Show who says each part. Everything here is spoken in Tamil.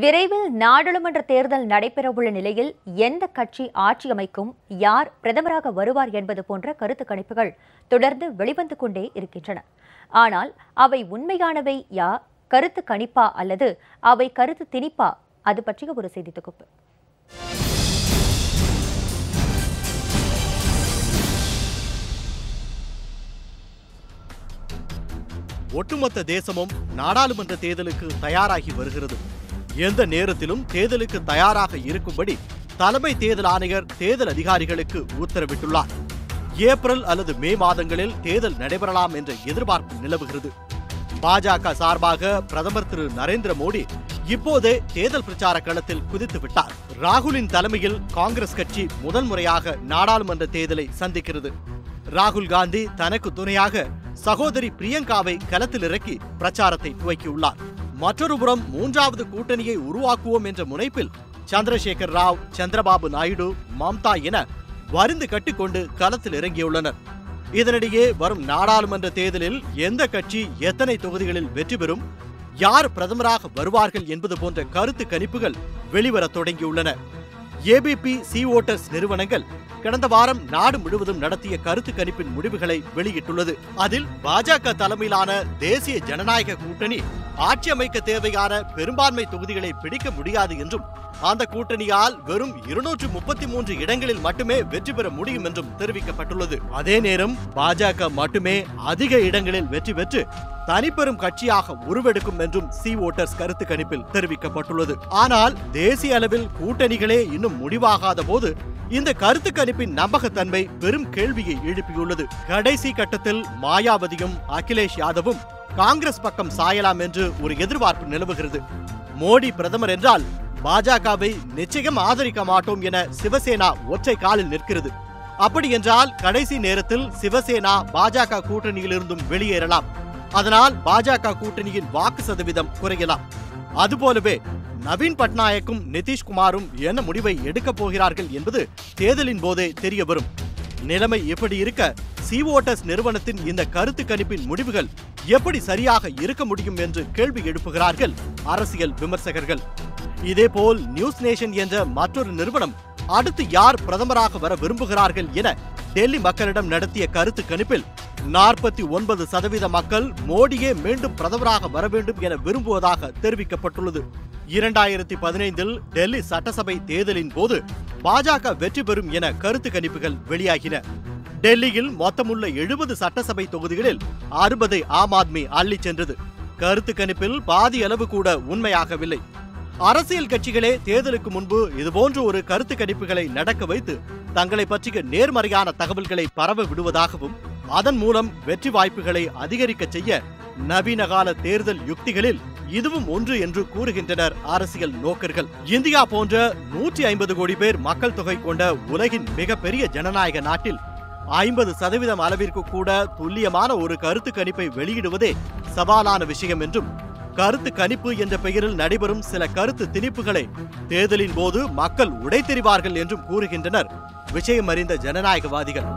Speaker 1: விரைவில் நாடாளுமன்ற தேர்தல் நடைபெறவுள்ள நிலையில் எந்த கட்சி ஆட்சி அமைக்கும், யார் பிரதமராக வருவார் என்பது போன்ற கருத்து கணிப்புகள் தொடர்ந்து வெளிவந்து கொண்டே இருக்கின்றன. ஆனால் அவை உண்மையானவை கருத்து கணிப்பா அல்லது அவை கருத்து திணிப்பா? அது பற்றிய ஒரு செய்தி தொகுப்பு.
Speaker 2: ஒட்டுமொத்த தேசமும் நாடாளுமன்ற தேர்தலுக்கு தயாராகி வருகிறது. எந்த நேரத்திலும் தேர்தலுக்கு தயாராக இருக்கும்படி தலைமை தேர்தல் ஆணையர் தேர்தல் அதிகாரிகளுக்கு உத்தரவிட்டுள்ளார். ஏப்ரல் அல்லது மே மாதங்களில் தேர்தல் நடைபெறலாம் என்ற எதிர்பார்ப்பு நிலவுகிறது. பாஜக சார்பாக பிரதமர் திரு நரேந்திர மோடி இப்போதே தேர்தல் பிரச்சார களத்தில் குதித்து விட்டார். ராகுலின் தலைமையில் காங்கிரஸ் கட்சி முதல் முறையாக நாடாளுமன்ற தேர்தலை சந்திக்கிறது. ராகுல் காந்தி தனக்கு துணையாக சகோதரி பிரியங்காவை களத்தில் இறக்கி பிரச்சாரத்தை துவக்கியுள்ளார். மற்றொரு புறம் மூன்றாவது கூட்டணியை உருவாக்குவோம் என்ற முனைப்பில் சந்திரசேகர் ராவ், சந்திரபாபு நாயுடு, மம்தா என வரிந்து கட்டிக்கொண்டு களத்தில் இறங்கியுள்ளனர். இதனிடையே வரும் நாடாளுமன்ற தேர்தலில் எந்த கட்சி எத்தனை தொகுதிகளில் வெற்றி பெறும், யார் பிரதமராக வருவார்கள் என்பது போன்ற கருத்து கணிப்புகள் வெளிவர தொடங்கியுள்ளன. ஏபிபி சி ஓட்டர்ஸ் நிறுவனங்கள் கடந்த வாரம் நாடு முழுவதும் நடத்திய கருத்து கணிப்பின் முடிவுகளை வெளியிட்டுள்ளது. அதில் பாஜக தலைமையிலான தேசிய ஜனநாயக கூட்டணி ஆட்சி அமைக்க தேவையான பெரும்பான்மை தொகுதிகளை பிடிக்க முடியாது என்றும், அந்த கூட்டணியால் வெறும் 233 இடங்களில் மட்டுமே வெற்றி பெற முடியும் என்றும் தெரிவிக்கப்பட்டுள்ளது. அதே நேரம் பாஜக மட்டுமே அதிக இடங்களில் வெற்றி பெற்று தனிப்பெரும் கட்சியாக உருவெடுக்கும் என்றும் சி ஓட்டர்ஸ் கருத்து கணிப்பில் தெரிவிக்கப்பட்டுள்ளது. ஆனால் தேசிய அளவில் கூட்டணிகளே இன்னும் முடிவாகாத போது இந்த கருத்து கணிப்பின் நம்பகத்தன்மை பெரும் கேள்வியை எழுப்பியுள்ளது. கடைசி கட்டத்தில் மாயாவதியும் அகிலேஷ் யாதவும் காங்கிரஸ் பக்கம் சாயலாம் என்று ஒரு எதிர்பார்ப்பு நிலவுகிறது. மோடி பிரதமர் என்றால் பாஜகவை நிச்சயம் ஆதரிக்க மாட்டோம் என சிவசேனா ஒற்றை காலில் நிற்கிறது. அப்படி என்றால் கடைசி நேரத்தில் சிவசேனா பாஜக கூட்டணியிலிருந்தும் வெளியேறலாம். அதனால் பாஜக கூட்டணியின் வாக்கு சதவீதம் குறையலாம். அதுபோலவே நவீன் பட்நாயக்கும் நிதிஷ்குமாரும் என்ன முடிவை எடுக்கப் போகிறார்கள் என்பது தேர்தலின் போதே தெரிய வரும். நிலைமை எப்படி இருக்க சி ஓட்டர்ஸ் நிறுவனத்தின் இந்த கருத்து கணிப்பின் முடிவுகள் எப்படி சரியாக இருக்க முடியும் என்று கேள்வி எழுப்புகிறார்கள் அரசியல் விமர்சகர்கள். இதேபோல் நியூஸ் நேஷன் என்ற மற்றொரு நிறுவனம் அடுத்து யார் பிரதமராக வர விரும்புகிறார்கள் என டெல்லி மக்களிடம் நடத்திய கருத்து கணிப்பில் 49% மக்கள் மோடியே மீண்டும் பிரதமராக வர வேண்டும் என விரும்புவதாக தெரிவிக்கப்பட்டுள்ளது. 2015 டெல்லி சட்டசபை தேர்தலின் போது பாஜக வெற்றி பெறும் என கருத்து கணிப்புகள் வெளியாகின. டெல்லியில் மொத்தமுள்ள 70 சட்டசபை தொகுதிகளில் 60 ஆம் ஆத்மி அள்ளி சென்றது. கருத்து கணிப்பில் பாதி அளவு கூட உண்மையாகவில்லை. அரசியல் கட்சிகளே தேர்தலுக்கு முன்பு இதுபோன்ற ஒரு கருத்து கணிப்புகளை நடக்க வைத்து தங்களை பற்றிய நேர்மறையான தகவல்களை பரவ விடுவதாகவும், அதன் மூலம் வெற்றி வாய்ப்புகளை அதிகரிக்க செய்ய நவீன கால தேர்தல் யுக்திகளில் இதுவும் ஒன்று என்று கூறுகின்றனர் அரசியல் நோக்கர்கள். இந்தியா போன்ற 150 கோடி பேர் மக்கள் தொகை கொண்ட உலகின் மிகப்பெரிய ஜனநாயக நாட்டில் 50% அளவிற்கு கூட துல்லியமான ஒரு கருத்து கணிப்பை வெளியிடுவதே சவாலான விஷயம் என்றும், கருத்து கணிப்பு என்ற பெயரில் நடைபெறும் சில கருத்து திணிப்புகளை தேர்தலின் போது மக்கள் உடைத்தெறிவார்கள் என்றும் கூறுகின்றனர் விஷயம் அறிந்த ஜனநாயகவாதிகள்.